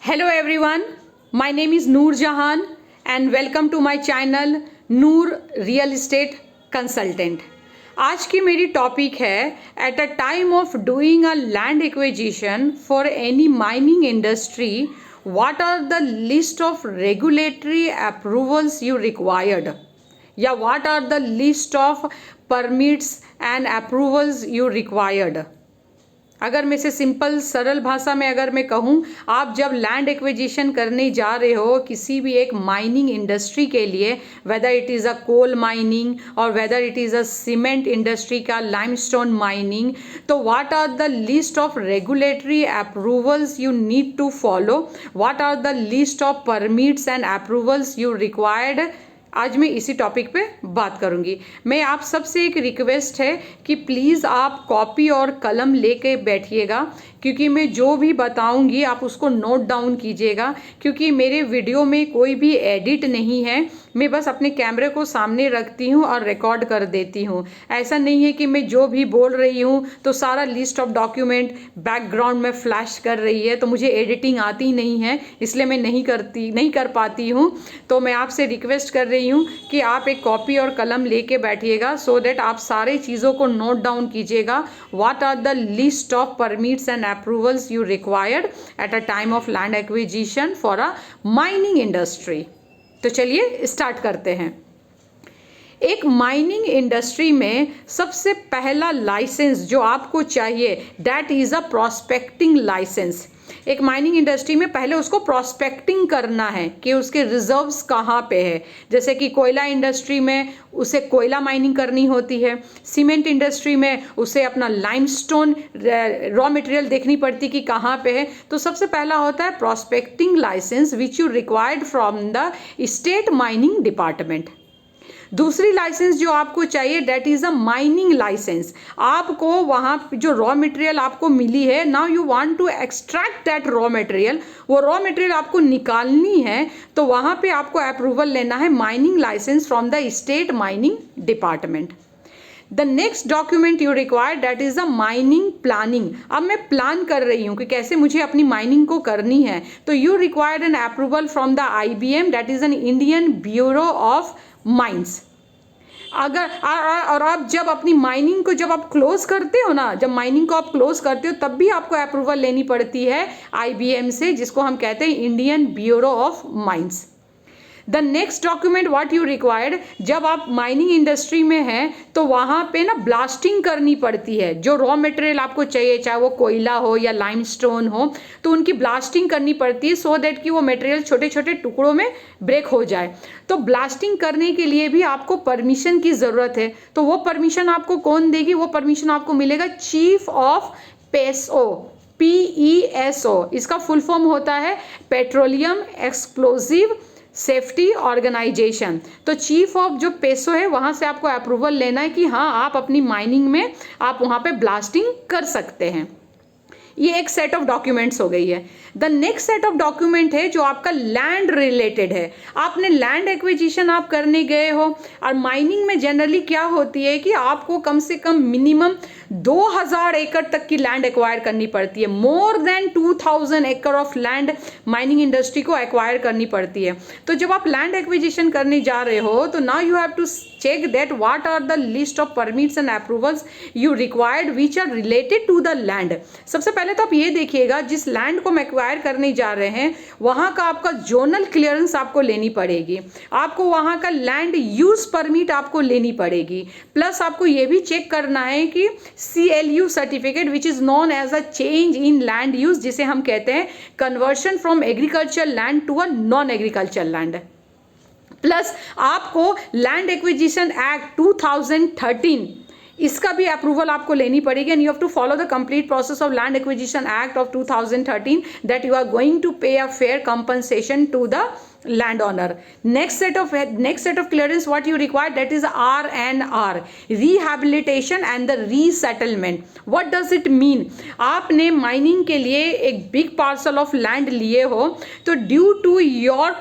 Hello everyone, my name is Noor Jahan and welcome to my channel Noor real estate consultant. आज की मेरी topic है at a time of doing a land acquisition for any mining industry what are the list of regulatory approvals you required या what are the list of permits and approvals you required. अगर मैं इसे simple सरल भाषा में अगर मैं कहूँ, आप जब लैंड एक्विजिशन करने जा रहे हो किसी भी एक माइनिंग इंडस्ट्री के लिए, whether it is a coal mining और whether it is a cement industry का लाइमस्टोन माइनिंग, तो what are the list of regulatory approvals you need to follow, what are the list of permits and approvals you required, आज मैं इसी topic पे बात करूंगी। मैं आप सबसे एक रिक्वेस्ट है कि प्लीज़ आप कॉपी और कलम लेके बैठिएगा, क्योंकि मैं जो भी बताऊंगी आप उसको नोट डाउन कीजिएगा, क्योंकि मेरे वीडियो में कोई भी एडिट नहीं है। मैं बस अपने कैमरे को सामने रखती हूँ और रिकॉर्ड कर देती हूँ। ऐसा नहीं है कि मैं जो भी बोल रही हूँ तो सारा लिस्ट ऑफ डॉक्यूमेंट बैकग्राउंड में फ्लैश कर रही है, तो मुझे एडिटिंग आती नहीं है, इसलिए मैं नहीं कर पाती हूँ। तो मैं आपसे रिक्वेस्ट कर रही हूँ कि आप एक कॉपी और कलम लेके बैठिएगा, सो दैट आप सारे चीज़ों को नोट डाउन कीजिएगा। What are the list of permits and approvals you required at a time of land acquisition for a mining industry. तो चलिए स्टार्ट करते हैं। एक माइनिंग इंडस्ट्री में सबसे पहला लाइसेंस जो आपको चाहिए that is a prospecting licence. एक माइनिंग इंडस्ट्री में पहले उसको प्रोस्पेक्टिंग करना है कि उसके रिजर्व्स कहाँ पे है। जैसे कि कोयला इंडस्ट्री में उसे कोयला माइनिंग करनी होती है, सीमेंट इंडस्ट्री में उसे अपना लाइमस्टोन रॉ मटेरियल देखनी पड़ती कि कहाँ पे है। तो सबसे पहला होता है prospecting licence which you required from the state mining department. दूसरी लाइसेंस जो आपको चाहिए that is a mining licence. आपको वहाँ जो रॉ मटेरियल आपको मिली है, now you want to extract that raw material, वो रॉ मटेरियल आपको निकालनी है, तो वहाँ पे आपको अप्रूवल लेना है mining licence from the state mining department. The next document you require that is a mining planning. अब मैं प्लान कर रही हूँ कि कैसे मुझे अपनी माइनिंग को करनी है, तो you required an approval from the IBM that is an Indian bureau of mines. अगर और आप जब अपनी माइनिंग को जब आप क्लोज करते हो ना, जब माइनिंग को आप क्लोज करते हो तब भी आपको अप्रूवल लेनी पड़ती है IBM से, जिसको हम कहते हैं Indian bureau of mines. The next document what you required, जब आप माइनिंग इंडस्ट्री में हैं तो वहाँ पे ना ब्लास्टिंग करनी पड़ती है। जो रॉ मटेरियल आपको चाहिए, चाहे वो कोयला हो या लाइमस्टोन हो, तो उनकी ब्लास्टिंग करनी पड़ती है सो दैट कि वो मटेरियल छोटे छोटे टुकड़ों में ब्रेक हो जाए। तो ब्लास्टिंग करने के लिए भी आपको परमिशन की ज़रूरत है। तो वो परमिशन आपको कौन देगी? वो परमिशन आपको मिलेगा चीफ ऑफ PESO, PESO। इसका फुल फॉर्म होता है पेट्रोलियम एक्सप्लोजिव सेफ्टी ऑर्गेनाइजेशन। तो चीफ ऑफ जो पेसो है वहाँ से आपको अप्रूवल लेना है कि हाँ आप अपनी माइनिंग में आप वहाँ पे ब्लास्टिंग कर सकते हैं। ये एक सेट ऑफ डॉक्यूमेंट्स हो गई है। The next set of document है जो आपका लैंड रिलेटेड है। आपने लैंड एक्विजिशन आप करने गए हो, और माइनिंग में जनरली क्या होती है कि आपको कम से कम मिनिमम 2000 एकड़ तक की लैंड एक्वायर करनी पड़ती है। मोर देन 2000 एकड़ ऑफ लैंड माइनिंग इंडस्ट्री को एक्वायर करनी पड़ती है। तो जब आप लैंड एक्विजिशन करने जा रहे हो तो now you have to check that what are the list of permits and approvals you required which are related to the land. सबसे पहले तो आप ये देखिएगा जिस लैंड को हम एक्वायर करने जा रहे हैं वहाँ का आपका जोनल क्लियरेंस आपको लेनी पड़ेगी, आपको वहाँ का लैंड यूज परमिट आपको लेनी पड़ेगी, प्लस आपको ये भी चेक करना है कि CLU certificate which is known as a change in land use, जिसे हम कहते हैं conversion from agriculture land to a non agriculture land. Plus आपको लैंड एक्विजिशन एक्ट 2013 इसका भी अप्रूवल आपको लेनी पड़ेगी, and you have to follow the complete process of land acquisition act of 2013 that you are going to pay a fair compensation to the landowner. Next set of clearance what you require that is R&R, rehabilitation and the resettlement. What does it mean? आपने mining के लिए एक big parcel of land लिए हो, तो due to your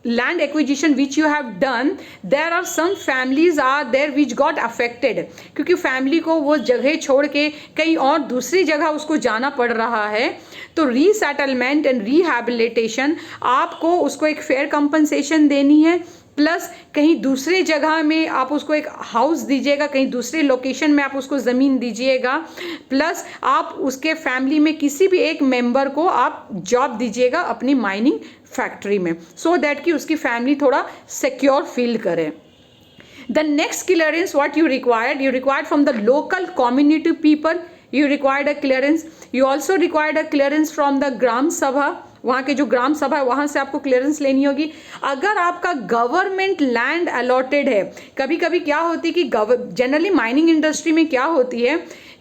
land acquisition which you have done, there are some families are there which got affected, क्योंकि family को वो जगह छोड़ के कहीं और दूसरी जगह उसको जाना पड़ रहा है, तो रीसेटलमेंट एंड रिहैबिलिटेशन आपको उसको एक फेयर कंपनसेशन देनी है, प्लस कहीं दूसरे जगह में आप उसको एक हाउस दीजिएगा, कहीं दूसरे लोकेशन में आप उसको ज़मीन दीजिएगा, प्लस आप उसके फैमिली में किसी भी एक मेंबर को आप जॉब दीजिएगा अपनी माइनिंग फैक्ट्री में, सो दैट कि उसकी फैमिली थोड़ा सिक्योर फील करे. The next clearance what you required from the local community people, you required a clearance. You also required a clearance from the ग्राम सभा, वहाँ के जो ग्राम सभा है वहाँ से आपको क्लियरेंस लेनी होगी. अगर आपका गवर्नमेंट लैंड अलॉटेड है, कभी कभी क्या होती है कि जनरली माइनिंग इंडस्ट्री में क्या होती है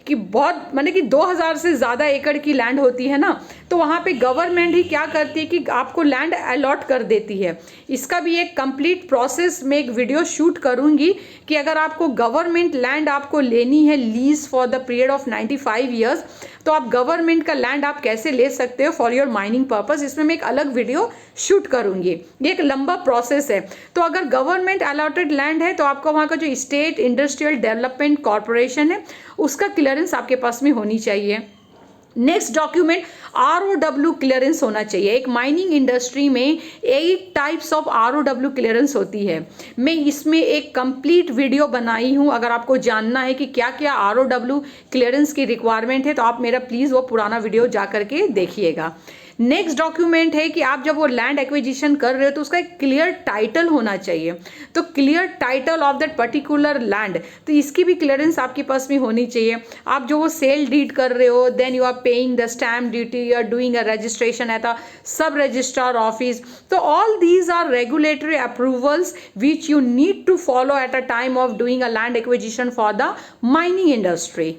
कि बहुत माने कि 2000 से ज़्यादा एकड़ की लैंड होती है ना, तो वहाँ पे गवर्नमेंट ही क्या करती है कि आपको लैंड अलॉट कर देती है. इसका भी एक कंप्लीट प्रोसेस में एक वीडियो शूट करूँगी कि अगर आपको गवर्नमेंट लैंड आपको लेनी है lease for the period of 95 years, तो आप गवर्नमेंट का लैंड आप कैसे ले सकते हो फॉर योर माइनिंग पर्पस, इसमें मैं एक अलग वीडियो शूट करूँगी. ये एक लंबा प्रोसेस है. तो अगर गवर्नमेंट अलॉटेड लैंड है तो आपको वहाँ का जो स्टेट इंडस्ट्रियल डेवलपमेंट कॉरपोरेशन है उसका क्लियरेंस आपके पास में होनी चाहिए. नेक्स्ट डॉक्यूमेंट ROW क्लियरेंस होना चाहिए. एक माइनिंग इंडस्ट्री में 8 टाइप्स ऑफ ROW क्लियरेंस होती है. मैं इसमें एक कंप्लीट वीडियो बनाई हूँ. अगर आपको जानना है कि क्या क्या ROW क्लियरेंस की रिक्वायरमेंट है तो आप मेरा प्लीज़ वो पुराना वीडियो जा करके देखिएगा. नेक्स्ट डॉक्यूमेंट है कि आप जब वो लैंड एक्विजिशन कर रहे हो तो उसका एक क्लियर टाइटल होना चाहिए. तो clear title of that particular land, तो इसकी भी क्लियरेंस आपके पास में होनी चाहिए. आप जो वो सेल डीड कर रहे हो, then you are paying the stamp duty, you are doing a registration at a sub registrar office. तो all these are regulatory approvals which you need to follow at a time of doing a land acquisition for the mining industry.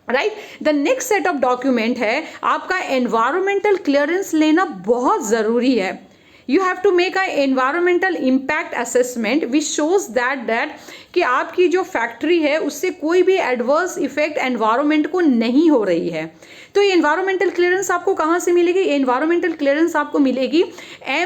Right. The next set of document है आपका environmental clearance लेना बहुत ज़रूरी है. You have to make a environmental impact assessment which shows that कि आपकी जो factory है उससे कोई भी एडवर्स इफेक्ट एनवायरमेंट को नहीं हो रही है. तो ये एनवायरमेंटल क्लियरेंस आपको कहाँ से मिलेगी? एनवायरमेंटल क्लियरेंस आपको मिलेगी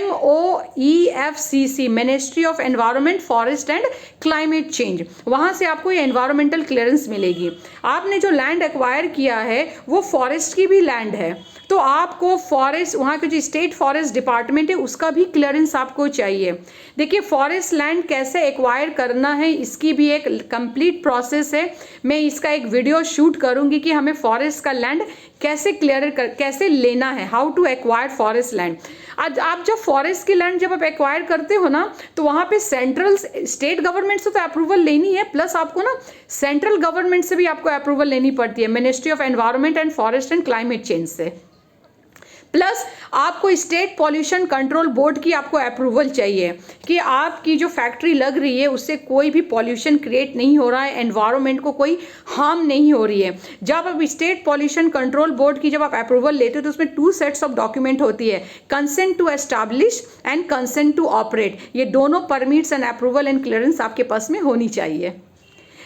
MOEFCC, ministry of environment, forest and climate change. वहाँ से आपको ये एनवायरमेंटल क्लियरेंस मिलेगी. आपने जो लैंड एक्वायर किया है वो फॉरेस्ट की भी लैंड है, तो आपको फॉरेस्ट, वहाँ के जो स्टेट फॉरेस्ट डिपार्टमेंट है उसका भी क्लियरेंस आपको चाहिए. देखिए फॉरेस्ट लैंड कैसे एक्वायर करना है इसकी भी एक कंप्लीट प्रोसेस है. मैं इसका एक वीडियो शूट करूंगी कि हमें फॉरेस्ट का लैंड कैसे कैसे लेना है, how to acquire forest land. आज आप जब फॉरेस्ट की लैंड जब आप एक्वायर करते हो ना, तो वहाँ पे सेंट्रल स्टेट गवर्नमेंट से तो अप्रूवल लेनी है, प्लस आपको ना सेंट्रल गवर्नमेंट से भी आपको अप्रूवल लेनी पड़ती है, ministry of environment and forest and climate change से. प्लस आपको स्टेट पॉल्यूशन कंट्रोल बोर्ड की आपको अप्रूवल चाहिए कि आपकी जो फैक्ट्री लग रही है उससे कोई भी पॉल्यूशन क्रिएट नहीं हो रहा है, एनवायरनमेंट को कोई हार्म नहीं हो रही है. जब आप स्टेट पॉल्यूशन कंट्रोल बोर्ड की जब आप अप्रूवल लेते हो तो उसमें 2 सेट्स ऑफ डॉक्यूमेंट होती है, consent to establish and consent to operate. ये दोनों permits and approval and clearance आपके पास में होनी चाहिए.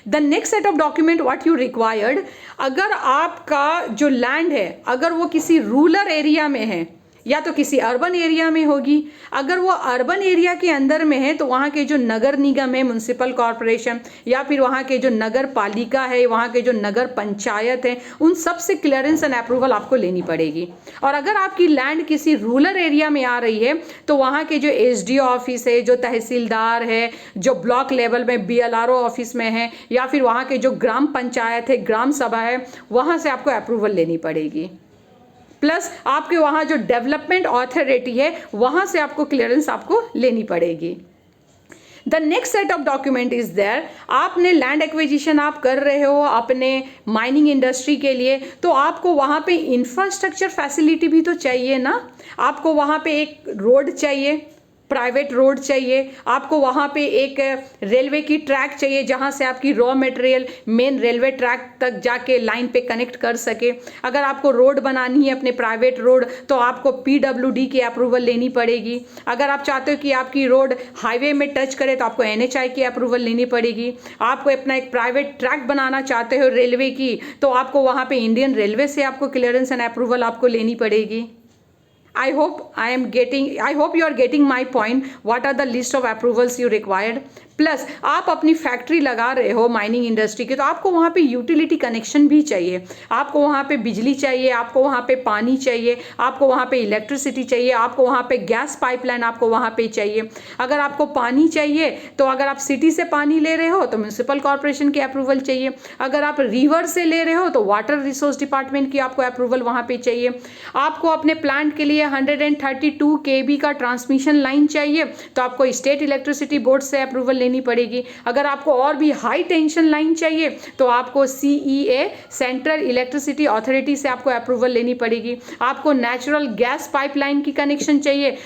The next set of document what you required, अगर आपका जो लैंड है अगर वो किसी रूरल एरिया में है या तो किसी अर्बन एरिया में होगी. अगर वो अर्बन एरिया के अंदर में है तो वहाँ के जो नगर निगम है, म्युनिसिपल कॉरपोरेशन, या फिर वहाँ के जो नगर पालिका है, वहाँ के जो नगर पंचायत है, उन सब से क्लियरेंस एंड अप्रूवल आपको लेनी पड़ेगी. और अगर आपकी लैंड किसी रूरल एरिया में आ रही है तो वहाँ के जो SDO ऑफिस है, जो तहसीलदार है, जो ब्लॉक लेवल में BLRO ऑफिस में है, या फिर वहाँ के जो ग्राम पंचायत है, ग्राम सभा है, वहाँ से आपको अप्रूवल लेनी पड़ेगी. प्लस आपके वहाँ जो डेवलपमेंट अथॉरिटी है वहाँ से आपको क्लियरेंस आपको लेनी पड़ेगी. The next set of document is there, आपने लैंड एक्विजिशन आप कर रहे हो अपने माइनिंग इंडस्ट्री के लिए, तो आपको वहाँ पे इंफ्रास्ट्रक्चर फैसिलिटी भी तो चाहिए ना. आपको वहाँ पे एक रोड चाहिए, प्राइवेट रोड चाहिए, आपको वहाँ पे एक रेलवे की ट्रैक चाहिए जहाँ से आपकी raw material main railway track तक जाके लाइन पे कनेक्ट कर सके. अगर आपको रोड बनानी है अपने प्राइवेट रोड तो आपको PWD की अप्रूवल लेनी पड़ेगी. अगर आप चाहते हो कि आपकी रोड हाईवे में टच करे तो आपको NHI की अप्रूवल लेनी पड़ेगी. आपको अपना एक प्राइवेट ट्रैक बनाना चाहते हो रेलवे की तो आपको वहाँ पे इंडियन रेलवे से आपको क्लियरेंस एंड अप्रूवल आपको लेनी पड़ेगी. I hope you are getting my point. What are the list of approvals you required? Plus आप अपनी फैक्ट्री लगा रहे हो माइनिंग इंडस्ट्री की, तो आपको वहाँ पे यूटिलिटी कनेक्शन भी चाहिए, आपको वहाँ पे बिजली चाहिए, आपको वहाँ पे पानी चाहिए, आपको वहाँ पे इलेक्ट्रिसिटी चाहिए, आपको वहाँ पे गैस पाइपलाइन आपको वहाँ पे चाहिए। अगर आपको पानी चाहिए तो अगर आप सिटी से पानी ले रहे हो तो म्यूनसिपल कॉर्पोरेशन की अप्रूवल चाहिए, अगर आप रिवर से ले रहे हो तो वाटर रिसोर्स डिपार्टमेंट की आपको अप्रूवल वहाँ पे चाहिए। आपको अपने प्लांट के लिए 132 kV का ट्रांसमिशन लाइन चाहिए तो आपको स्टेट इलेक्ट्रिसिटी बोर्ड से अप्रूवल लेनी पड़ेगी। अगर आपको और भी हाई टेंशन लाइन चाहिए तो आपको CEA सेंट्रल इलेक्ट्रिसिटी अथॉरिटी से आपको अप्रूवल लेनी पड़ेगी। आपको नेचुरल गैस पाइपलाइन की कनेक्शन चाहिए